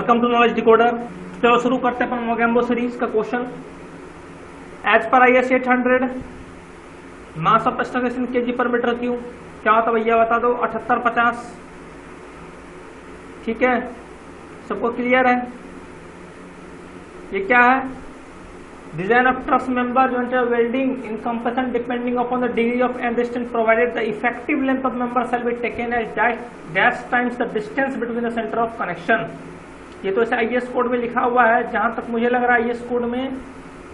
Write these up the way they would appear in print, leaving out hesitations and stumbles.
Welcome to knowledge decoder. चलो शुरू करते हैं अपन मोगेम्बो सीरीज का question. As per IS 800 mass of stagnation kg per metre cube क्या होता भैया बता दो। 7850। ठीक है, सबको क्लियर है? ये क्या है? Design of truss member joint welding in compression depending upon the degree of end distance provided the effective length of member shall be taken as dash times the distance between the center of connection। ये तो ऐसे IS code में लिखा हुआ है। जहां तक मुझे लग रहा है IS कोड में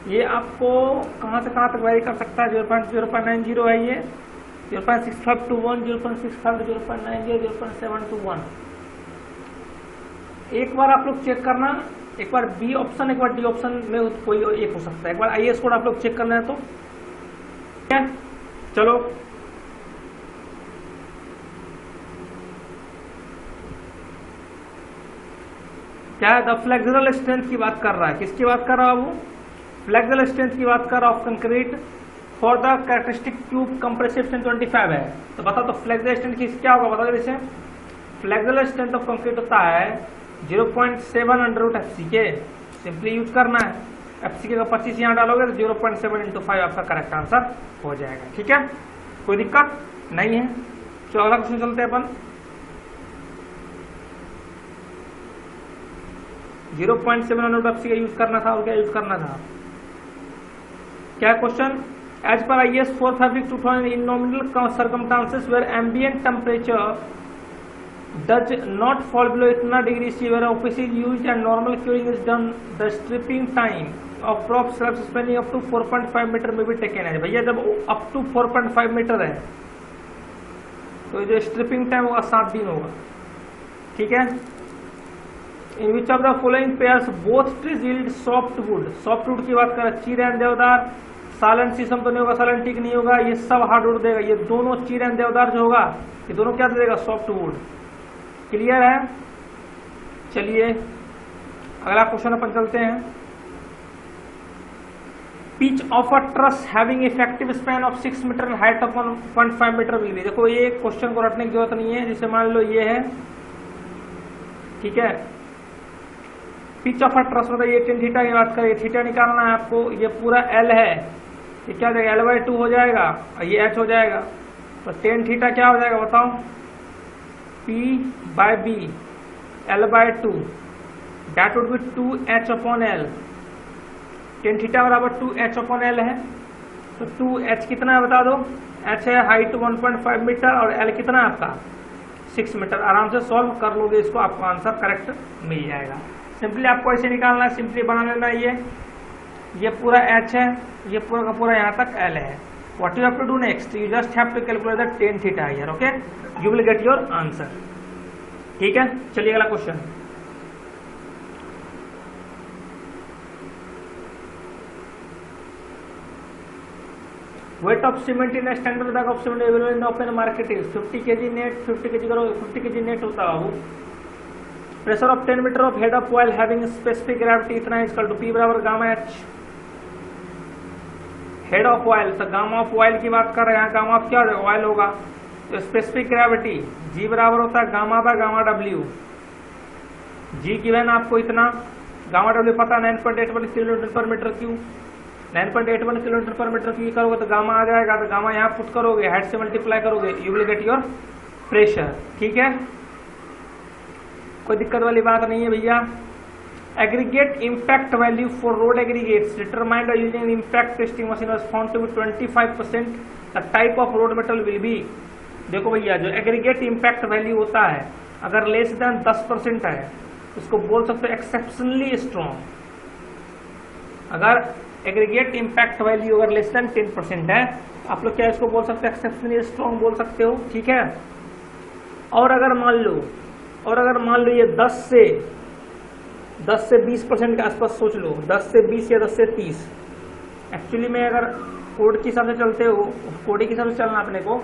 ये आपको कहां से कहां तक वेरी कर सकता है। 0.090 है ये, 0.6521, 0.65, 0.90, 0.721। एक बार आप लोग चेक करना, एक बार बी ऑप्शन एक बार डी ऑप्शन में कोई एक हो सकता है। एक बार IS कोड आप लोग चेक करना है तो ठीक है। चलो क्या है? द फ्लेक्सुरल स्ट्रेंथ की बात कर रहा है। किसकी बात कर रहा है वो? फ्लेक्सुरल स्ट्रेंथ की बात कर रहा है of concrete for the characteristic tube compressive strength 25 है। तो बता तो फ्लेक्सुरल स्ट्रेंथ की क्या होगा, बता दो जैसे। फ्लेक्सुरल स्ट्रेंथ ऑफ कंक्रीट होता है 0.7 अंडर रूट FC के। सिंपली यूज करना है। FC का 25 यहाँ डालोगे तो 0.7 × 5 आपका करेक्ट आंसर हो जाएगा। ठीक है, कोई दिक्कत नहीं है। चलो अगला क्वेश्चन चलते हैं अपन। 0.7 अंडर रूट FC का यूज करना था और क्या यूज करना था? क्या question? As per IS 456/2000 in nominal circumstances where ambient temperature does not fall below इतना degree C where OPC is used and normal curing is done, the stripping time of prop slab spanning up to 4.5 metre में भी taken है। भैया जब up to 4.5 metre है तो जो striping time होगा 7 दिन होगा। ठीक है। In which of the following pairs both trees yield soft wood. Soft wood की बात करें, चीड़ एंड देवदार। सालन शीशम तो नहीं होगा, सालन ठीक नहीं होगा, ये सब हार्ड वुड देगा। ये दोनों चीड़ एंड देवदार जो होगा ये दोनों क्या देगा? Soft wood. क्लियर है? चलिए अगला क्वेश्चन अपन चलते हैं। Pitch of a truss having effective span of 6 metre and height of 1.5 metre बिजली। देखो ये क्वेश्चन को रटने की जरूरत नहीं है। जिसे मान लो ये है, ठीक है, पिच ऑफ अ ट्रस मतलब ये टेन थीटा की बात करें, थीटा निकालना है आपको। ये पूरा L है, ये क्या जाएगा? L/2 हो जाएगा और ये H हो जाएगा। तो टेन थीटा क्या हो जाएगा बताओ? P/B L/2 that would be 2H/L। Tan theta बराबर 2H/L है। तो 2H कितना है बता दो? H है हाइट 1.5 मीटर और L कितना है आपका? 6 मीटर। आराम से सॉल्व कर लोगे इसको, आपको आंसर करेक्ट मिल जाएगा। सिंपली आपको ऐसे निकालना है, सिंपली बना लेना। ये पूरा H है, ये पूरा का पूरा यहाँ तक L है। What you have to do next? You just have to calculate the tan theta here, okay? You will get your answer. ठीक है, चलिए अगला question. Weight of cement in a standard bag of cement available in the open market is 50 kg net। 50 kg करो, 50 kg net होता है वो। Pressure of 10 meter of head of oil having specific gravity इतना is equal to P बराबर gamma H। Head of oil, तो gamma of oil की बात कर रहे हैं। यहाँ गामा ऑफ क्या ऑयल होगा? तो स्पेसिफिक ग्रेविटी G बराबर होता है gamma by gamma W। G given आपको इतना, गामा W पता 9.81 किलोमीटर पर मीटर क्यूब। 9.81 किलोमीटर पर मीटर क्यूब करोगे तो गामा आ जाएगा। तो गामा यहाँ पुट करोगे, हाइट से मल्टीप्लाई करोगे, you will get your pressure. ठीक है, कोई दिक्कत वाली बात नहीं है भैया। Aggregate impact value for road aggregates determined by using an impact testing machine was found to be 25%. The type of road metal will be। देखो भैया जो एग्रीगेट इम्पैक्ट वैल्यू होता है अगर लेस देन 10% है उसको बोल सकते हो एक्सेप्शनली स्ट्रॉन्ग। अगर एग्रीगेट इम्पैक्ट वैल्यू अगर लेस देन 10% है आप लोग क्या इसको बोल सकते हो? एक्सेप्शनली स्ट्रॉन्ग बोल सकते हो। ठीक है। और अगर मान लो ये 10 से 20% के आसपास सोच लो, 10 से 20 या 10 से 30। एक्चुअली में अगर कोड के हिसाब से चलते हो, कोड के हिसाब से चलना अपने को।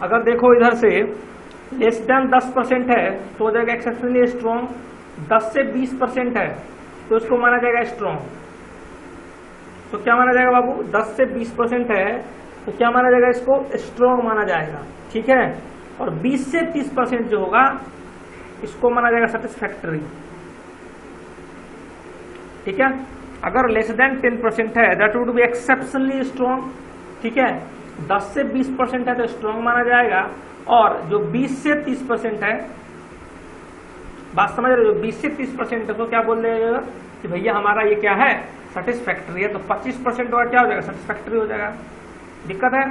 अगर देखो इधर से लेस देन 10% है तो हो जाएगा एक्सेप्शनली स्ट्रॉन्ग। 10 से 20% है तो उसको माना जाएगा स्ट्रॉन्ग। तो क्या माना जाएगा बाबू? 10 से 20% है तो क्या माना जाएगा? इसको स्ट्रॉन्ग माना जाएगा। ठीक है। और 20 से 30% जो होगा इसको माना जाएगा सेटिस्फैक्टरी। ठीक है। अगर लेस देन 10% है that would be exceptionally strong, ठीक है। 10 से 20% है तो स्ट्रॉन्ग माना जाएगा, और जो 20 से 30% है, बात समझ रहे हो, जो 20 से 30% है तो क्या बोल देगा कि भैया हमारा ये क्या है, सेटिस्फैक्ट्री है, तो 25% और क्या हो जाएगा, सेटिस्फैक्ट्री हो जाएगा। दिक्कत है,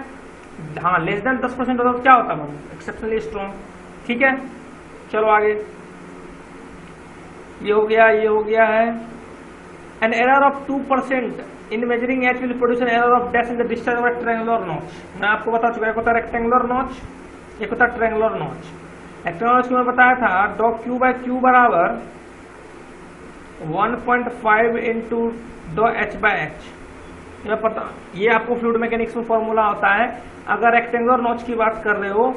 हाँ लेस देन 10% होता तो क्या होता है, एक्सेप्शनली स्ट्रॉन्ग, ठीक है। चलो आगे, ये हो गया, ये हो गया है। An error of 2% in measuring H will produce an error of dash in the discharge of triangular notch. मैं आपको बता चुका, एक होता है रेक्टेंगुलर नॉच, एक होता है ट्रायंगुलर नॉच। रेक्टेंगुलर नॉच में बताया था डॉ क्यू बाय क्यू बराबर 1.5 इंटू डॉ एच बाय एच। पता, ये आपको फ्लूइड मैकेनिक्स में फॉर्मूला होता है। अगर रेक्टेंगुलर नॉच की बात कर रहे हो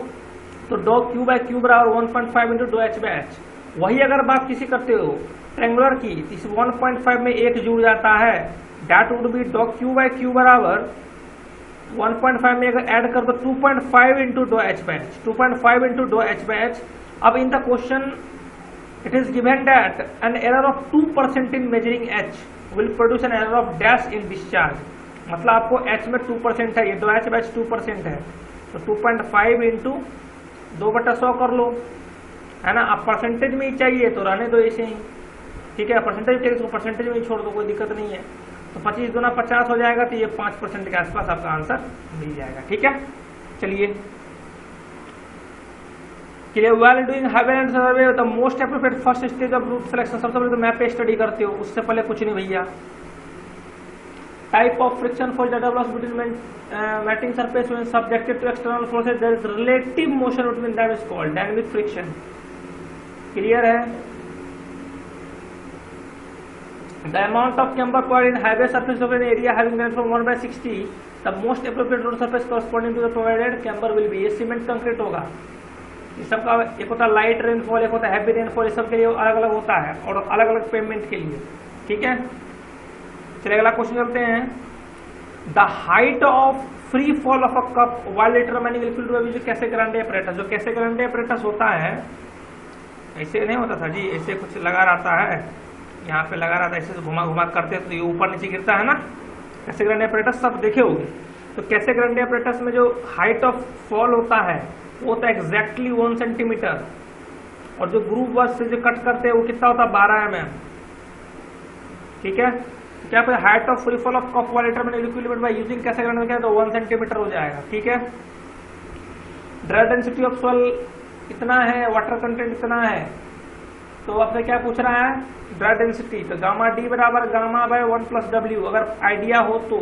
तो डॉ क्यू बाय क्यू बराबर 1.5 इंटू डॉ एच बाय एच। वही अगर बात किसी करते हो ट्रायंगुलर की, इस 1.5 में एक जुड़ जाता है, दैट वुड बी डॉ क्यू बाय क्यू बराबर 1.5 में अगर ऐड कर दो 2.5 इंटू डॉ एच बाय एच, 2.5 इंटू डॉ एच बाय एच। अब इन the question it is given that an error of 2% in measuring H will produce an error of dash in discharge. मतलब आपको एच में 2% है, ये डॉ एच बाय एच 2% है, तो 2.5 इंटू 2/100 कर लो, है ना। अब परसेंटेज में ही चाहिए तो रहने दो ऐसे ही, ठीक है। परसेंटेज चाहिए तो परसेंटेज में ही छोड़ दो, कोई दिक्कत नहीं है। तो 25 गुना 50 हो जाएगा, तो ये 5% के आसपास आपका आंसर मिल जाएगा, ठीक है। चलिए, while doing Haberland survey the most appropriate first stage of route selection, सबसे पहले तो मैप पे स्टडी करते हो, उससे पहले कुछ नहीं भैया। Type of friction force that develops between matting surface when subjected to external forces, there is relative motion between them is called dynamic friction। Clear है। The amount of camber per in highway surface of an area having length from 1/60, the most appropriate road surface corresponding to the provided camber will be, ये cement concrete होगा। ये सबका एक होता है light rainfall, एक होता है हैवी रेनफॉल, ये सब के लिए अलग अलग होता है और अलग अलग पेमेंट के लिए, ठीक है। चलिए अगला क्वेश्चन चलते हैं। The height of free fall of a cup while determining liquid velocity कैसे ग्रांडे अपरेटस। जो कैसे ग्रांडे अपरेटस होता है, ऐसे नहीं होता था जी, ऐसे कुछ लगा रहता है, यहाँ पे लगा रहता है, ऐसे घुमा घुमा करते तो ये ऊपर नीचे गिरता है ना। कैसे ग्रांडे अपरेटस सब देखे होंगे। तो कैसे ग्रांडे अपरेटस में जो हाइट ऑफ फॉल होता है वो होता है एग्जैक्टली 1 सेंटीमीटर, और जो ग्रूव वर्स से जो कट करते हैं वो कितना होता है 12 mm, ठीक है। तो क्या फिर height of free fall of cup while determine liquid limit by using Casagrande क्या, तो 1 सेंटीमीटर हो जाएगा, ठीक है। ड्राई डेंसिटी ऑफ सॉइल इतना है, वाटर कंटेंट इतना है, तो आपसे क्या पूछ रहा है ड्राई डेंसिटी, तो गामा डी बराबर गामा बाय 1 + W। अगर आइडिया हो तो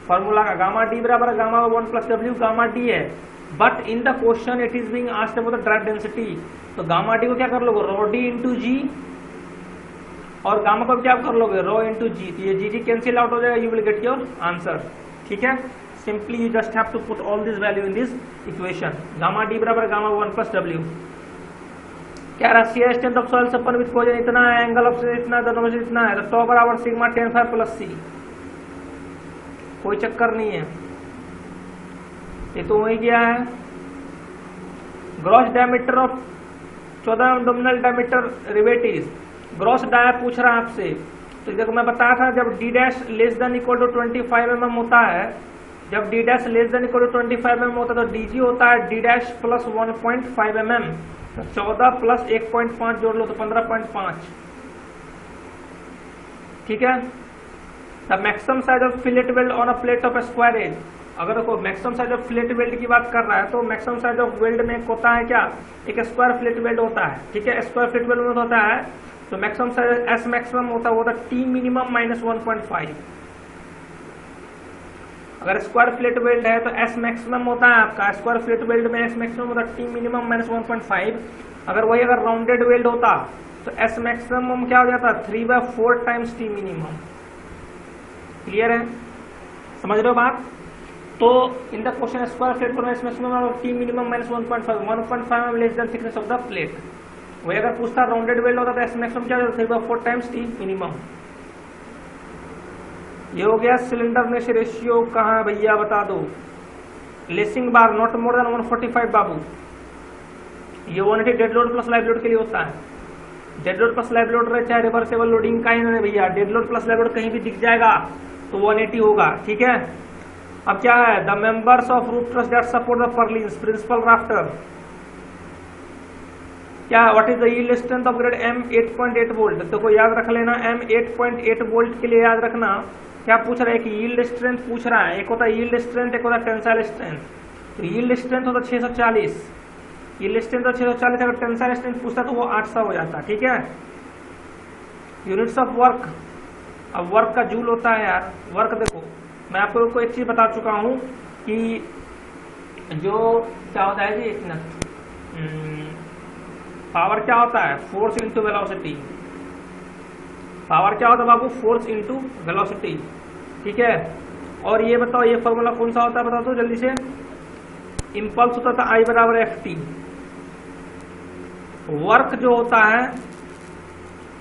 फॉर्मूला का गामा डी बराबर gamma by 1 + W, gamma D है, but in the question it is being asked about the dry density, तो गामा डी को क्या कर लोगे रो डी इंटू जी, और गामा को क्या कर लोगे रो इंटू जी, तो ये जी जी कैंसिल आउट हो जाएगा, you will get your answer, ठीक है। Simply you just have to put all this value in this equation. Gamma D बराबर गामा 1 + W। क्या रहा शियर स्ट्रेंथ ऑफ सॉइल अपन विद कोजन इतना है, एंगल ऑफ इतना, डिनोमिनेटर इतना है, तो टॉ बराबर सिग्मा 10 + C, कोई चक्कर नहीं है, ये तो वही गया है। Gross diameter of 14 nominal diameter rivet, gross dia पूछ रहा है आपसे, तो देखो मैं बताया था जब d dash less than equal to 25 mm होता है, जब d dash less than equal to 25 mm होता है तो dg होता है d डैश प्लस 1.5 mm, तो 14 प्लस 1.5 जोड़ लो तो 15.5, ठीक है। The maximum size of fillet weld on a plate of square edge, अगर देखो maximum size of fillet weld की बात कर रहा है तो मैक्सिमम साइज ऑफ वेल्ड में होता है क्या, एक स्क्वायर फिलेट वेल्ड होता है, ठीक है। स्क्वायर फिलेट वेल्ड में होता है तो मैक्सिमम साइज एस मैक्सिमम होता है, वो होता है टी मिनिमम माइनस 1.5। अगर स्क्वायर फिलेट वेल्ड है तो एस मैक्सिमम होता है आपका, स्क्वायर फिलेट वेल्ड में एस मैक्सिमम होता है टी मिनिमम माइनस 1.5। अगर वही अगर राउंडेड वेल्ड होता तो एस मैक्सिमम क्या हो जाता 3/4 टाइम्स टी मिनिमम। क्लियर है, समझ रहे हो बात। तो in the question square plate पर S maximum of T minimum minus 1.5 less than thickness of the plate. वही अगर पूछता राउंडेड वेल्ड होता तो एस मैक्सिमम क्या होता 3/4 टाइम्स टी मिनिमम। ये हो गया सिलेंडरनेस रेशियो, कहाँ भैया बता दो। Lacing bar not more than 145 बाबू, ये 180 dead load plus live load के लिए होता है। Dead load plus live load रहे चाहे रिवर्सेबल लोडिंग का ही नहीं भैया, dead load plus live load कहीं भी दिख जाएगा तो 180 होगा। ठीक है, अब क्या है, the members of roof truss that support the purlins principal rafter, क्या what is the yield strength of grade M 8.8 bolt. देखो याद रख लेना, M 8.8 वोल्ट के लिए याद रखना क्या पूछ रहा है कि यील्ड स्ट्रेंथ पूछ रहा है, एक होता है यील्ड स्ट्रेंथ, एक होता है टेंसाइल स्ट्रेंथ। तो यील्ड स्ट्रेंथ होता 640, यील्ड स्ट्रेंथ होता 640, अगर टेंसाइल स्ट्रेंथ पूछता तो वो 800 हो जाता। ठीक है, यूनिट्स ऑफ वर्क, अब वर्क का जूल होता है यार, वर्क देखो मैं आपको एक चीज बता चुका हूं कि जो क्या होता है जी, एक मिनट, पावर क्या होता है, फोर्स इंटू वेलोसिटी, पावर क्या होता है बाबू, फोर्स इंटू वेलोसिटी। ठीक है, और ये बताओ ये फॉर्मूला कौन सा होता है, बता दो जल्दी से। इंपल्स होता था I बराबर FT। वर्क जो होता है,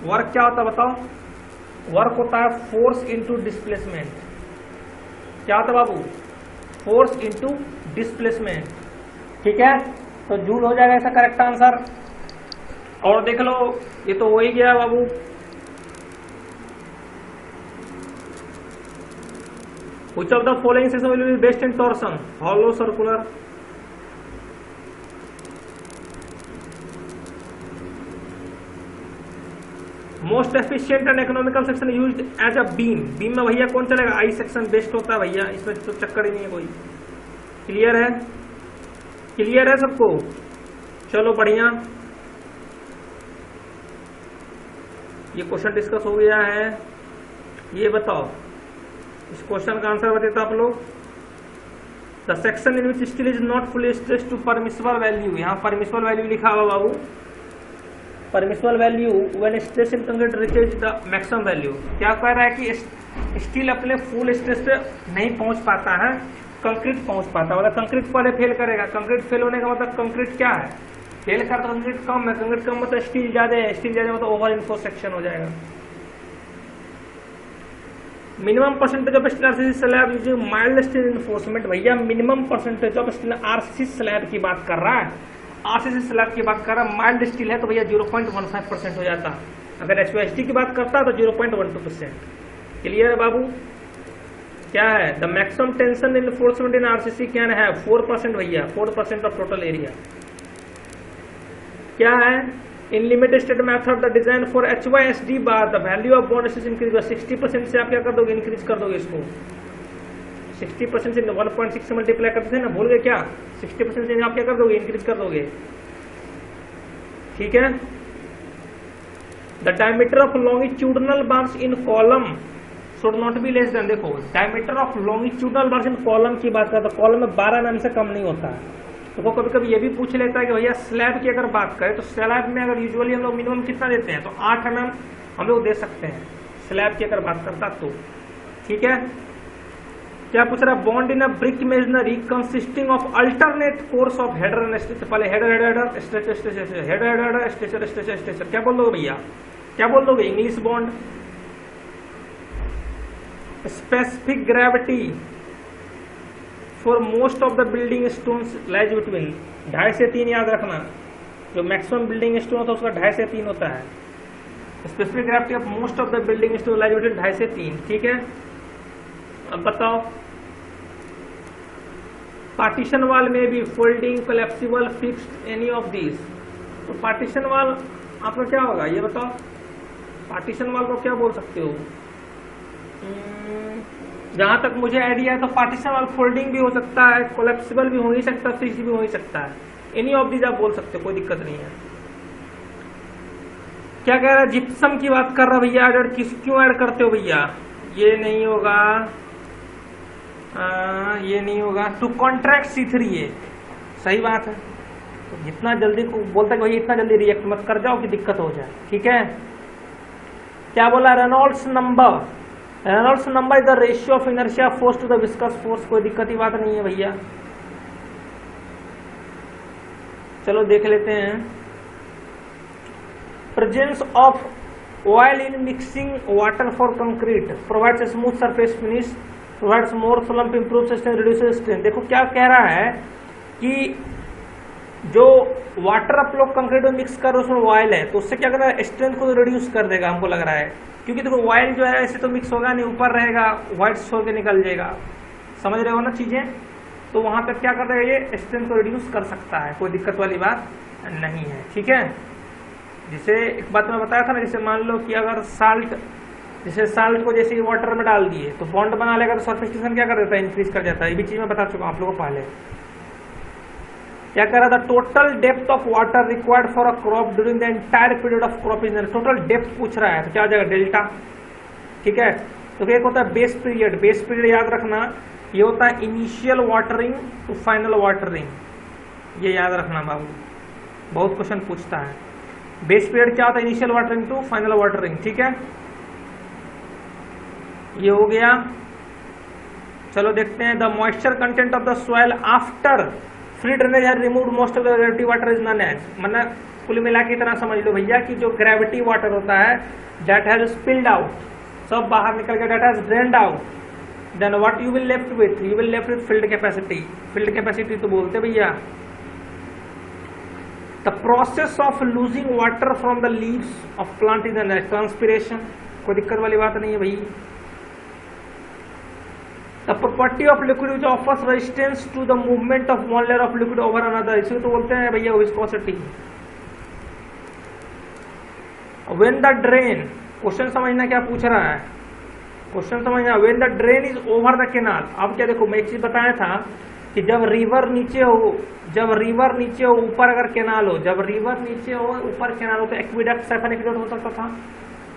वर्क क्या होता है बताओ, वर्क होता है फोर्स इंटू डिस्प्लेसमेंट। क्या होता है बाबू, फोर्स इंटू डिस्प्लेसमेंट। ठीक है, तो जूल हो जाएगा ऐसा करेक्ट आंसर। और देख लो ये तो हो ही गया बाबू। Which of the following system will be best in torsion? Hollow, circular. Most efficient and economical section used as a beam. Beam में भैया कौन चलेगा, I सेक्शन बेस्ट होता है भैया, इसमें तो चक्कर ही नहीं है कोई। क्लियर है, क्लियर है सबको, चलो बढ़िया। ये क्वेश्चन डिस्कस हो गया है। ये बताओ इस क्वेश्चन का आंसर बताते आप लोग। The section in which steel is not fully stretch to permissible value, यहाँ परमिसिबल वैल्यू लिखा हुआ बाबू, permissible value when stress in concrete reaches the maximum value. क्या कह रहा है कि स्टील अपने फुल स्ट्रेस पे नहीं पहुंच पाता है, कंक्रीट पहुंच पाता है, मतलब कंक्रीट पहले फेल करेगा। कंक्रीट फेल होने का मतलब कंक्रीट क्या है, फेल करता तो कंक्रीट कम है, कंक्रीट कम मतलब स्टील ज्यादा है, स्टील ज्यादा मतलब ओवर इन्फोर्स सेक्शन हो जाएगा। Minimum percentage of steel RCC slab using mild steel reinforcement, भैया minimum percentage of steel RCC slab की बात कर रहा है, आरसीसी स्लैब की बात कर रहा है। माइल्ड स्टील है तो भैया 0.15% हो जाता, अगर एचओएसटी की बात करता तो 0.12%। क्लियर है बाबू, क्या है the maximum tension enforcement in RCC क्या है, 4% भैया, 4% ऑफ टोटल एरिया। क्या है, in limited state method the design for HYSD bar the value of bond increase, 60% से आप क्या कर दोगे, इंक्रीज कर दोगे इसको। 60% से 1.6 से मल्टीप्लाई करते थे ना, भूल गए क्या, 60% से आप क्या कर दोगे, इंक्रीज कर दोगे। ठीक है, the diameter of longitudinal bars in column should not be less than, देखो diameter of longitudinal bars in column की बात करते, कॉलम में 12 mm से कम नहीं होता है। तो कभी कभी ये भी पूछ लेता है कि भैया स्लैब की अगर बात करें तो स्लैब में अगर यूजुअली हम लोग मिनिमम कितना देते हैं, तो 8 mm हम लोग दे सकते हैं स्लैब की अगर बात करता तो। ठीक है, क्या पूछ रहा है, bond in a brick masonry consisting of alternate course of header and stretcher, पहले header header stretcher stretcher header header stretcher stretcher stretcher, क्या बोल दोगे भैया, क्या बोल दोगे, English bond. Specific gravity for most of the building stones lies between, 2.5 से 3 याद रखना, जो मैक्सिमम बिल्डिंग स्टोन होता है उसका 2.5 से 3 होता है। Specific gravity of most of the building stone lies between 2.5 से 3। ठीक है, अब बताओ पार्टीशन वाल में भी folding collapsible fixed any of this, तो पार्टीशन वाल आपका क्या होगा ये बताओ, पार्टीशन वाल को क्या बोल सकते हो। जहां तक मुझे आइडिया है तो पार्टीशन वाल फोल्डिंग भी हो सकता है, कोलैप्सिबल भी हो ही सकता है, फिक्स्ड भी हो ही सकता है, एनी ऑफ दीज आप बोल सकते हो, कोई दिक्कत नहीं है। क्या कह रहा है, जिप्सम की बात कर रहा भैया, ऐड क्यों ऐड करते हो भैया, ये नहीं होगा, ये नहीं होगा, टू कॉन्ट्रैक्ट C3, ये सही बात है। तो जितना जल्दी बोलता है भैया इतना जल्दी रिएक्ट मत कर जाओ कि दिक्कत हो जाए। ठीक है, क्या बोला, Reynolds number, Reynolds number is the ratio of inertia force to the viscous force, कोई दिक्कत की बात नहीं है भैया। चलो देख लेते हैं, presence of oil in mixing water for concrete provides smooth surface finish, provides more slump, improve strength, reduces strength. देखो क्या कह रहा है कि जो वाटर आप लोग कंक्रीट में मिक्स कर रहे हो उसमें ऑयल है, तो उससे क्या कर रहा है, स्ट्रेंथ को रिड्यूस कर देगा हमको लग रहा है, क्योंकि देखो ऑयल जो है ऐसे तो मिक्स होगा नहीं, ऊपर रहेगा, व्हाइट छोड़ के निकल जाएगा, समझ रहे हो ना चीजें। तो वहां पर क्या कर देगा, ये स्ट्रेंथ को रिड्यूस कर सकता है, कोई दिक्कत वाली बात नहीं है, ठीक है। जिसे एक बात मैं बताया था ना, जैसे मान लो कि अगर साल्ट, जैसे साल्ट को जैसे वाटर में डाल दिए तो बॉन्ड बना लेगा, तो सरफेस टेंशन क्या कर देता है, इंक्रीज कर जाता है। ये भी चीज मैं बता चुका हूं आप लोगों को पहले। क्या कह रहा था, total depth of water required for a crop during the entire period of crop is, total depth पूछ रहा है, तो क्या हो जाएगा, डेल्टा, ठीक है। तो एक होता है बेस पीरियड, बेस पीरियड याद रखना, ये होता है initial watering to final watering, ये याद रखना बाबू, बहुत क्वेश्चन पूछता है। बेस पीरियड क्या होता है, initial watering to final watering, ठीक है। ये हो गया। चलो देखते हैं, the moisture content of the soil after free drainage has removed most of the gravity water is known as, मतलब कुल मिला के इतना समझ लो भैया कि जो ग्रेविटी वाटर होता है दैट हैज स्पिल्ड आउट, सब बाहर निकल गया, that has drained out, then what you will left with, you will left with field capacity. Field capacity तो बोलते भैया the process of losing water from the leaves of plant is transpiration, कोई दिक्कत वाली बात नहीं है भाई। The property of liquid which offers resistance to the movement of one layer of liquid over another, इसे तो बोलते हैं भैया viscosity. When the drain, question समझना क्या पूछ रहा है, क्वेश्चन समझना, when the drain is over the canal. अब क्या देखो, मैं एक चीज बताया था कि जब रिवर नीचे हो, जब रिवर नीचे हो ऊपर अगर कैनाल हो, जब रिवर नीचे हो ऊपर कैनाल हो तो एक्विडक्ट साइफन एक्विडक्ट हो सकता था,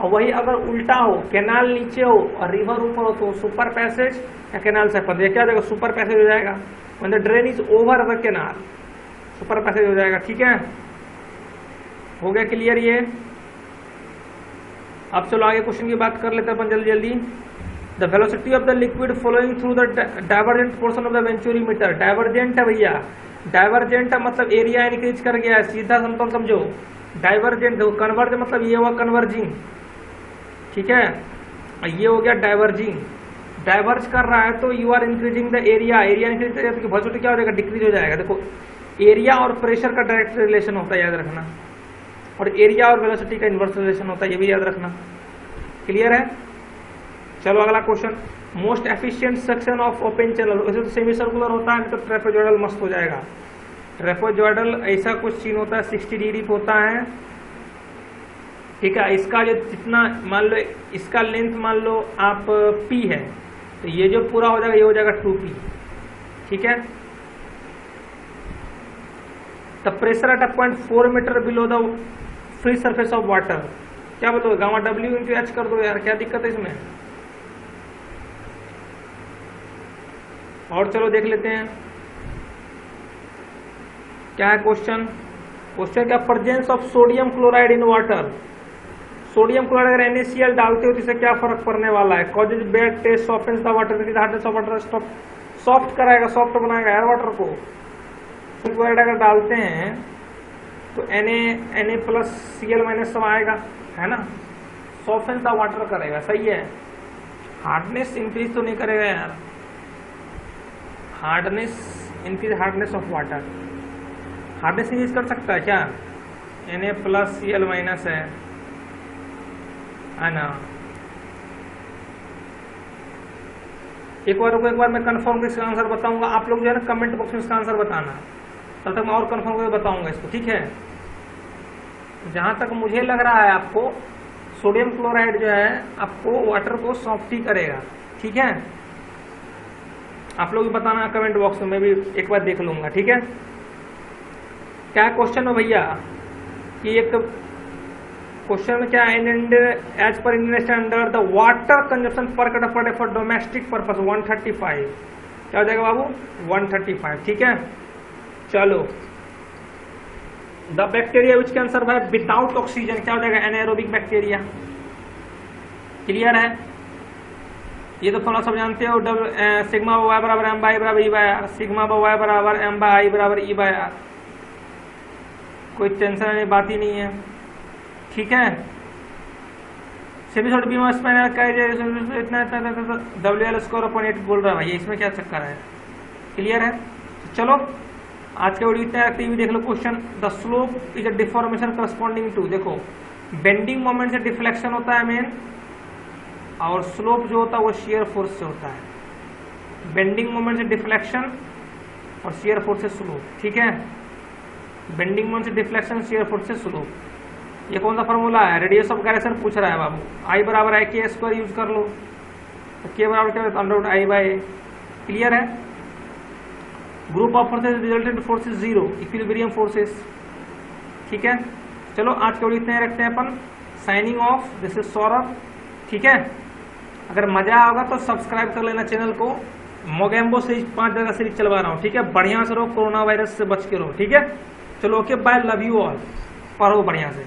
और वही अगर उल्टा हो, कैनाल नीचे हो और रिवर ऊपर हो तो सुपर पैसेज या कैनाल साइफन, ये क्या हो जाएगा, सुपर पैसेज हो जाएगा। When the drain is over the canal, super passage हो जाएगा, ठीक है। हो गया क्लियर ये। अब चलो आगे क्वेश्चन की बात कर लेते हैं अपन जल्दी जल्दी। The velocity of the liquid flowing through the divergent portion of the venturimeter, divergent है भैया, डाइवर्जेंट मतलब एरिया इंक्रीज कर गया है, सीधा समतल समझो। डाइवर्जेंट देखो, कन्वर्ज मतलब ये हुआ कन्वर्जिंग, ठीक है, ये हो गया डाइवर्जिंग, डाइवर्ज कर रहा है तो you are increasing the area, area increase कर तो वेलोसिटी क्या हो जाएगा, डिक्रीज हो जाएगा। देखो एरिया और प्रेशर का डायरेक्ट रिलेशन होता है, याद रखना, और एरिया और वेलोसिटी का इनवर्स रिलेशन होता है, ये भी याद रखना। क्लियर है। चलो अगला question, most efficient section of open channel, वैसे तो सेमी सर्कुलर होता है तो ट्रेपेजॉइडल मस्त हो जाएगा। ट्रेपेजॉइडल ऐसा कुछ सीन होता है, 60 डिग्री होता है, ठीक है। इसका जो जितना मान लो, इसका लेंथ मान लो आप p है, तो ये जो पूरा हो जाएगा ये हो जाएगा 2p, ठीक है। The pressure at a point 4 metre below the free surface of water, क्या बोलोगे, गामा W इंटू एच कर दो यार, क्या दिक्कत है इसमें। और चलो देख लेते हैं क्या है क्वेश्चन। क्वेश्चन क्या, presence of sodium chloride in water, sodium chloride अगर NaCl डालते हो तो इससे क्या फर्क पड़ने वाला है, causes bad taste, softness the water, hardness of water, soft कराएगा, सॉफ्ट बनाएगा यार वाटर को। क्लोराइड अगर डालते हैं तो Na प्लस Cl माइनस सब आएगा, है ना, सॉफ्टनेस द वाटर करेगा, सही है। हार्डनेस इंक्रीज तो नहीं करेगा यार, hardness increase, hardness of water, hardness increase कर सकता है क्या, Na प्लस Cl माइनस है ना। एक बार मैं कंफर्म इसका आंसर बताऊंगा, आप लोग जो है ना कमेंट बॉक्स में इसका आंसर बताना, तब तक मैं और कंफर्म करके बताऊंगा इसको, ठीक है। जहां तक मुझे लग रहा है आपको सोडियम क्लोराइड जो है आपको वाटर को सॉफ्ट ही करेगा, ठीक है। आप लोग भी बताना कमेंट बॉक्स में, मैं भी एक बार देख लूंगा, ठीक है। क्या क्वेश्चन है भैया कि एक क्वेश्चन में क्या है, as per Indian standard the water consumption per capita per day for domestic purpose 135, क्या हो जाएगा बाबू 135, ठीक है। चलो the bacteria which can survive without oxygen, क्या हो जाएगा एनाएरोबिक बैक्टीरिया, क्लियर है। ये तो थोड़ा सब जानते हो, सिग्मा वाई बराबर एम बाई बराबर ई बाई आर, सिग्मा वाई बराबर एम बाई आई बराबर ई बाई आर, कोई टेंशन वाली बात ही नहीं है, ठीक है। सेमी बीमा स्पाइनल का इतना WL स्क्वायर अपॉन 8 बोल रहा है भाई, इसमें क्या चक्कर है, क्लियर है। चलो आज के वीडियो इतना रखते हुए देख लो question, the slope is a deformation corresponding to, देखो बेंडिंग मोमेंट से डिफ्लेक्शन होता है मेन, और स्लोप जो होता है वो शियर फोर्स से होता है। बेंडिंग मोमेंट से डिफ्लेक्शन और शियर फोर्स से स्लोप, ठीक है। बेंडिंग मोमेंट से डिफ्लेक्शन, शियर फोर्स से स्लोप। ये कौन सा फॉर्मूला है? रेडियस ऑफ गायरेशन पूछ रहा है बाबू। आई बराबर है के स्क्वायर यूज कर लो, तो के बराबर क्या होता है under root I by A. Clear है? Group of forces resultant forces zero, equilibrium forces, ठीक है। चलो आज के वीडियो इतने रखते हैं अपन। Signing off, this is Saurabh, ठीक है। अगर मजा आओगा तो सब्सक्राइब कर लेना चैनल को। मोगेम्बो सीरीज 5 जगह सीरीज चलवा रहा हूँ, ठीक है। बढ़िया से रहो, कोरोना वायरस से बच के रहो, ठीक है। चलो okay bye, love you all, पढ़ो बढ़िया से।